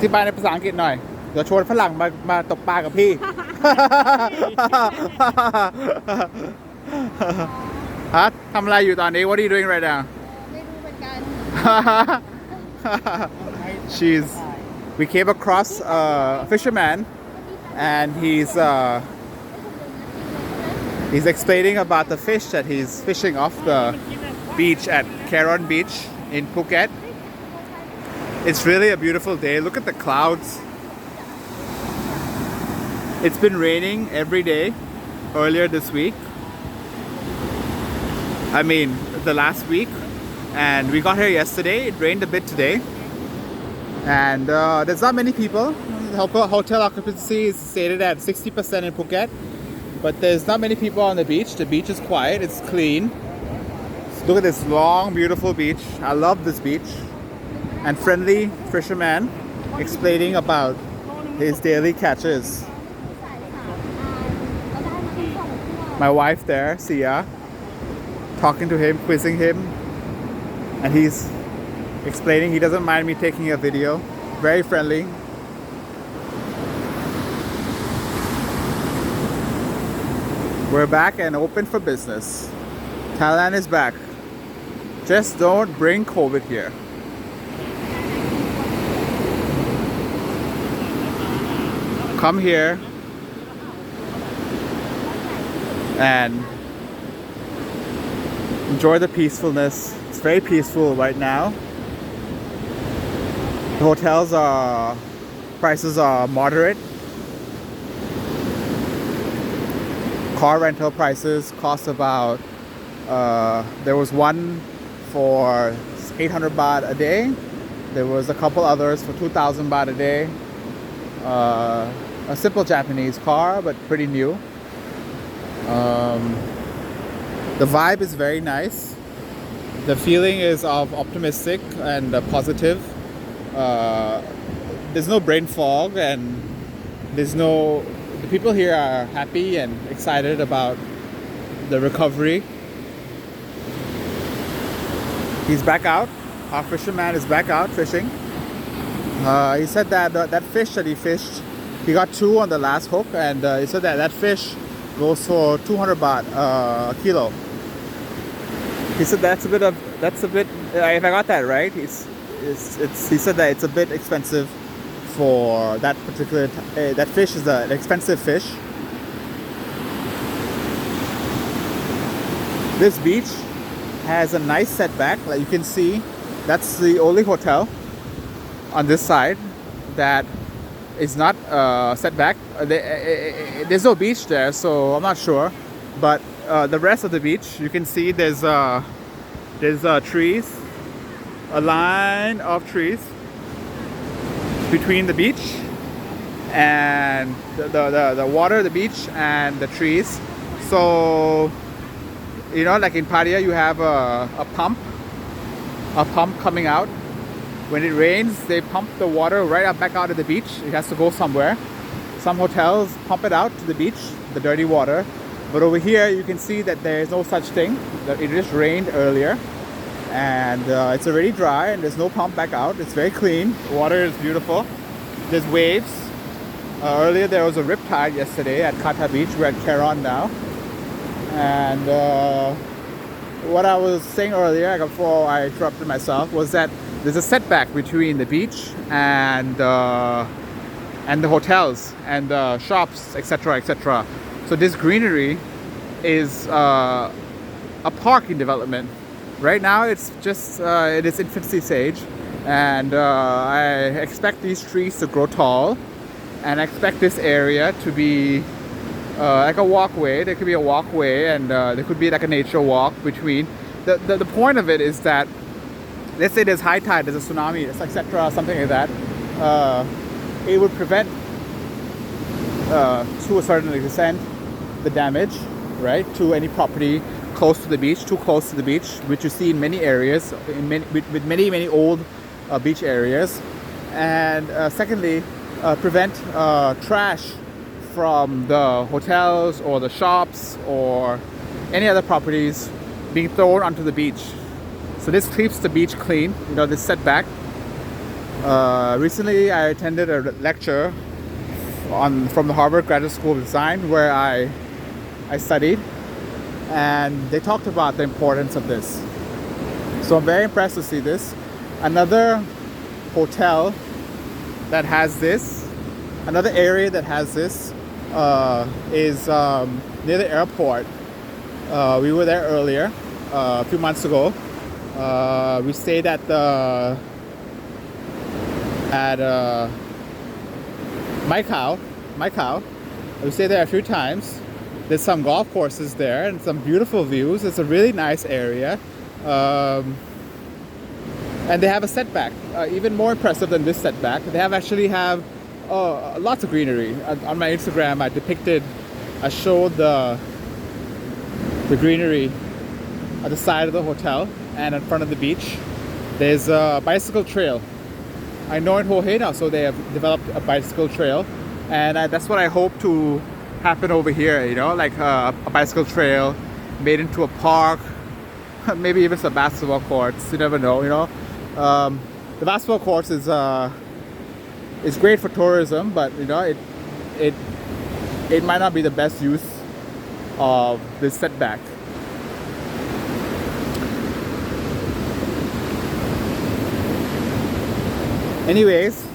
ธิบายในภาษาอังกฤษหน่อยเดี๋ยวชวนฝรั่งมาตกปลากับพี่ ฮะทำอะไรอยู่ตอนนี้ What are you doing right now ไม่รู้เหมือนกัน we came across a fisherman and he's explaining about the fish that he's fishing off the beach at Karon Beach in Phuket. It's really a beautiful day. Look at the clouds. It's been raining every day earlier this week. I mean, the last week. And we got here yesterday. It rained a bit today. And there's not many people. The hotel occupancy is stated at 60% in Phuket. But there's not many people on the beach. The beach is quiet. It's clean. Look at this long, beautiful beach. I love this beach. And friendly fisherman explaining about his daily catches. My wife there, Sia, talking to him, quizzing him, and he's explaining he doesn't mind me taking a video. Very friendly. We're back and open for business. Thailand is back. Just don't bring COVID here. Come here and enjoy the peacefulness. It's very peaceful right now. The hotels prices are moderate. Car rental prices cost about there was one for 800 baht a day. There was a couple others for 2,000 baht a day. A simple Japanese car, but pretty new. The vibe is very nice. The feeling is of optimistic and positive. There's no brain fog, and the people here are happy and excited about the recovery. He's back out. Our fisherman is back out fishing. He said that that fish that he fished, he got 2 on the last hook, and he said that fish goes for 200 baht a kilo. He said that's a bit. If I got that right, he said that it's a bit expensive for that particular. That fish is an expensive fish. This beach has a nice setback, like you can see. That's the only hotel on this side that is not setback. There's no beach there, so I'm not sure. But the rest of the beach, you can see there's trees, a line of trees between the beach and the water, the beach, and the trees. So, you know, like in Pattaya, you have a pump coming out. When it rains, they pump the water right up back out of the beach. It has to go somewhere. Some hotels pump it out to the beach, the dirty water. But over here, you can see that there is no such thing. That it just rained earlier, and it's already dry, and there's no pump back out. It's very clean. The water is beautiful. There's waves. Earlier, there was a riptide yesterday at Kata Beach. We're at Karon now, and what I was saying earlier, before I interrupted myself, was that there's a setback between the beach and the hotels and the shops, etc., etc. So this greenery is a parking development. Right now, it's just it is infancy stage, and I expect these trees to grow tall, and I expect this area to be like a walkway. There could be a walkway, and there could be like a nature walk between. The point of it is that, let's say there's high tide, there's a tsunami, etc., something like that. It would prevent, to a certain extent, the damage, right, to any property close to the beach, too close to the beach, which you see in many areas, with many old beach areas. And secondly, prevent trash from the hotels or the shops or any other properties being thrown onto the beach. So this keeps the beach clean, you know, this setback. Recently, I attended a lecture from the Harvard Graduate School of Design where I studied, and they talked about the importance of this. So I'm very impressed to see this. Another hotel that has this, another area that has this is near the airport. We were there earlier, a few months ago. We stayed at Maicao. We stayed there a few times. There's some golf courses there and some beautiful views. It's a really nice area. And they have a setback, even more impressive than this setback. They actually have lots of greenery. On my Instagram, I showed the greenery at the side of the hotel and in front of the beach. There's a bicycle trail. I know in Hue now, so they have developed a bicycle trail, and that's what I hope to happen over here. You know, like a bicycle trail made into a park, maybe even some basketball courts. You never know. You know, the basketball courts is great for tourism, but you know it might not be the best use of this setback. Anyways,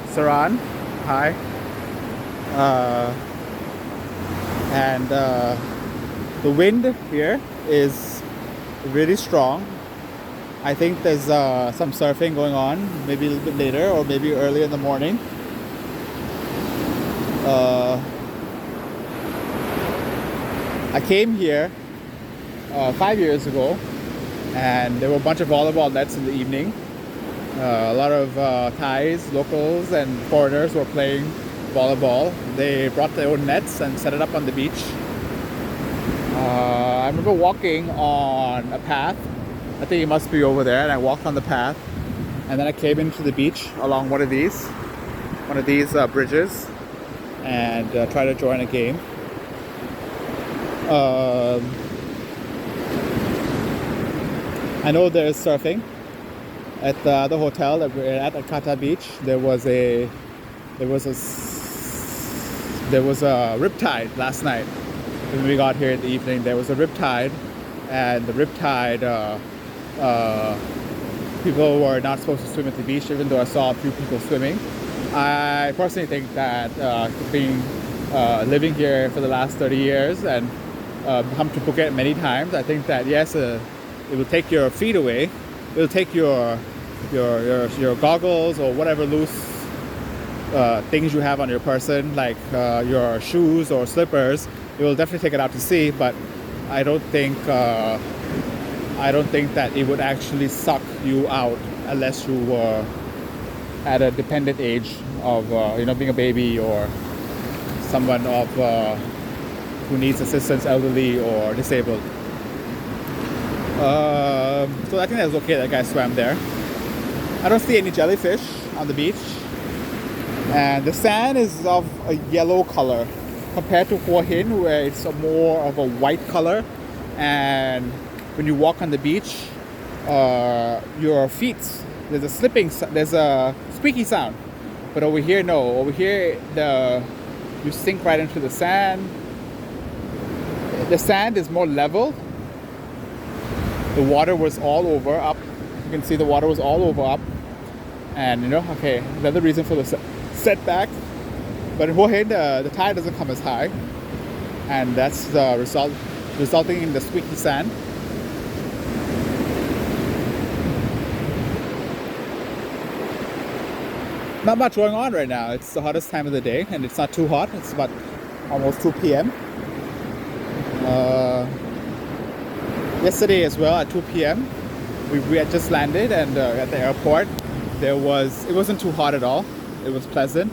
Saran, hi. And the wind here is really strong. I think there's some surfing going on, maybe a little bit later or maybe early in the morning. I came here 5 years ago, and there were a bunch of volleyball nets in the evening. A lot of Thais, locals, and foreigners were playing volleyball. They brought their own nets and set it up on the beach. I remember walking on a path. I think it must be over there, and I walked on the path, and then I came into the beach along one of these bridges, and tried to join a game. I know there's surfing at the hotel that we're at Kata Beach. There was a riptide last night when we got here in the evening. There was a riptide, and the riptide people were not supposed to swim at the beach, even though I saw a few people swimming. I personally think that living here for the last 30 years and come to Phuket many times, I think that yes, it will take your feet away. It'll take your goggles or whatever loose things you have on your person, like your shoes or slippers. It will definitely take it out to sea, but I don't think that it would actually suck you out unless you were at a dependent age of being a baby or someone who needs assistance, elderly or disabled. So I think that was okay. That guy swam there. I don't see any jellyfish on the beach, and the sand is of a yellow color compared to Hua Hin, where it's more of a white color. And when you walk on the beach, your feet, there's a squeaky sound. But over here, no. Over here, you sink right into the sand. The sand is more level. The water was all over up. You can see the water was all over up. And okay, another reason for the setback. But in Hua Hin, the tide doesn't come as high. And that's the resulting in the squeaky sand. Not much going on right now. It's the hottest time of the day, and it's not too hot. It's about almost 2 p.m. Yesterday as well at 2 p.m. we had just landed, and at the airport it wasn't too hot at all. It was pleasant.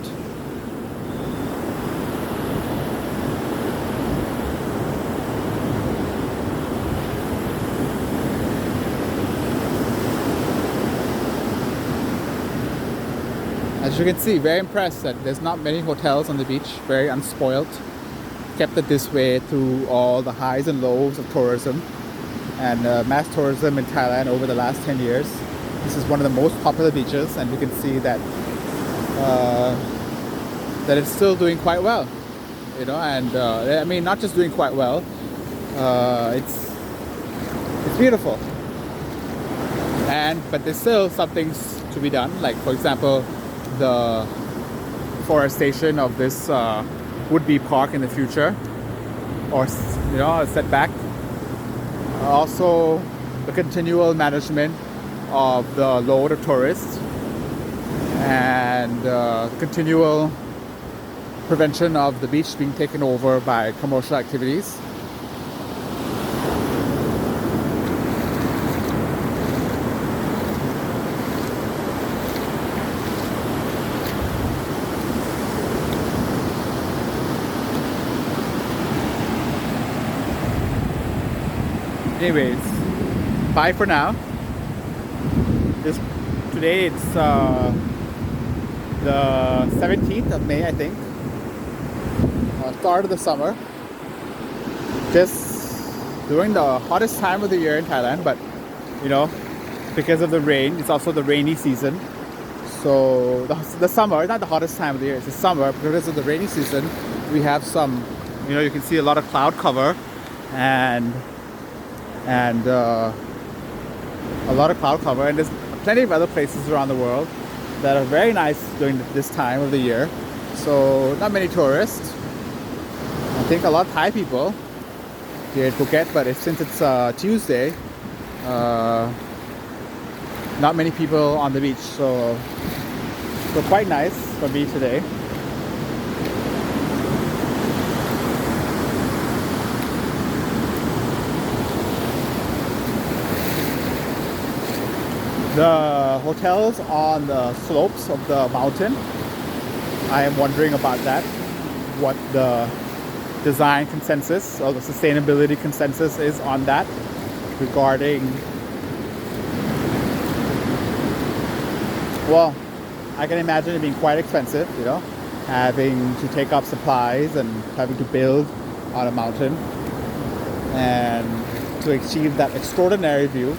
As you can see, very impressed that there's not many hotels on the beach, very unspoiled. Kept it this way through all the highs and lows of tourism and mass tourism in Thailand over the last 10 years. This is one of the most popular beaches, and you can see that that it's still doing quite well, you know. And I mean, not just doing quite well. It's beautiful, but there's still some things to be done. Like, for example, the forestation of this would-be park in the future, or you know, a setback. Also, the continual management of the load of tourists, and continual prevention of the beach being taken over by commercial activities. Anyways, bye for now. Today it's the 17th of May, I think. Start of the summer. Just during the hottest time of the year in Thailand, but you know, because of the rain, it's also the rainy season. So the summer, not the hottest time of the year, it's the summer. Because of the rainy season, we have some, you know, you can see a lot of cloud cover and a lot of cloud cover, and there's plenty of other places around the world that are very nice during this time of the year. So not many tourists. I think a lot of Thai people here in Phuket, but since it's Tuesday, not many people on the beach, so quite nice for me today. The hotels on the slopes of the mountain, I am wondering about that. What the design consensus or the sustainability consensus is on that regarding, well, I can imagine it being quite expensive, you know, having to take up supplies and having to build on a mountain and to achieve that extraordinary view.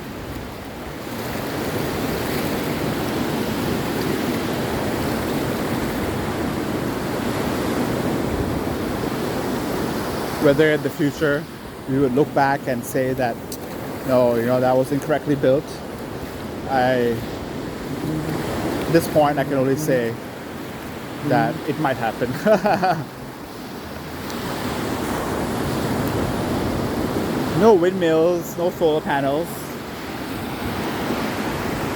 Whether in the future we would look back and say that, no, you know, that was incorrectly built. At this point, I can only say that it might happen. No windmills, no solar panels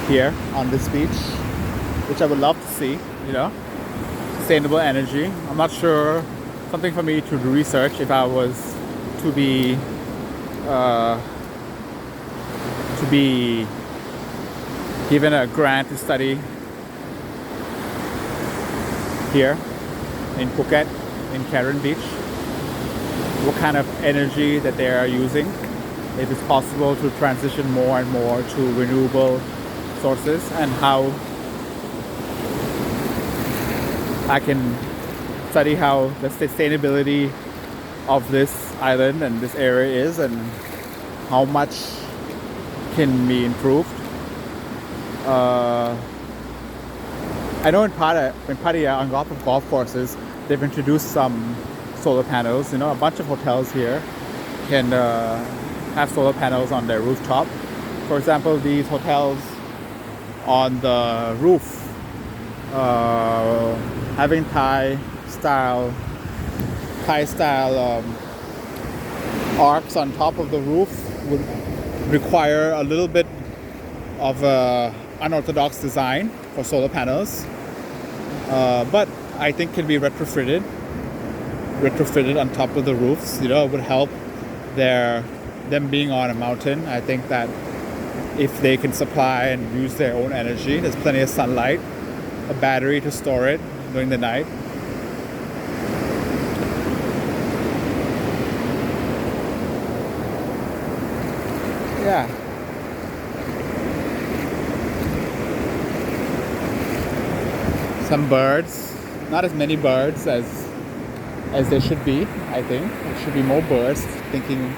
here on this beach, which I would love to see, you know, sustainable energy. I'm not sure. Something for me to research if I was to be given a grant to study here in Phuket, in Karon Beach. What kind of energy that they are using, if it's possible to transition more and more to renewable sources, and how I can study how the sustainability of this island and this area is, and how much can be improved. I know in Pattaya on golf courses, they've introduced some solar panels. You know, a bunch of hotels here can have solar panels on their rooftop. For example, these hotels on the roof, having Thai style arcs on top of the roof would require a little bit of unorthodox design for solar panels, but I think can be retrofitted on top of the roofs. You know, it would help them being on a mountain. I think that if they can supply and use their own energy, there's plenty of sunlight, a battery to store it during the night. Yeah. Some birds, not as many birds as there should be. I think there should be more birds. Thinking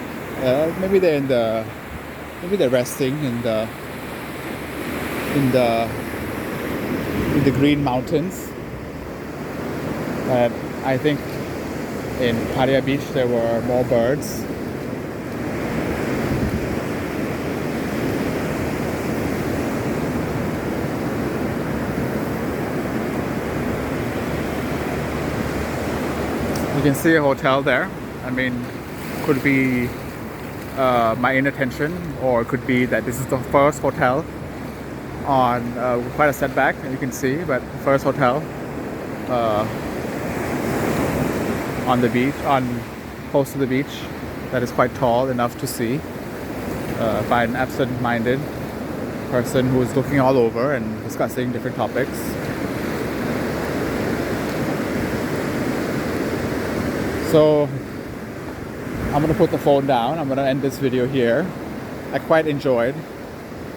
maybe they're resting in in the green mountains. But I think in Pattaya Beach there were more birds. You can see a hotel there. I mean, could be my inattention, or it could be that this is the first hotel on quite a setback, you can see, but first hotel on the beach, on close to the beach, that is quite tall enough to see by an absent-minded person who is looking all over and discussing different topics. So I'm gonna put the phone down. I'm gonna end this video here. I quite enjoyed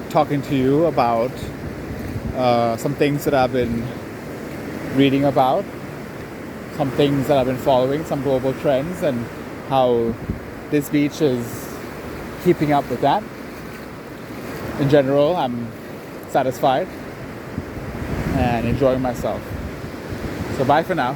talking to you about some things that I've been reading about, some things that I've been following, some global trends, and how this beach is keeping up with that. In general, I'm satisfied and enjoying myself. So bye for now.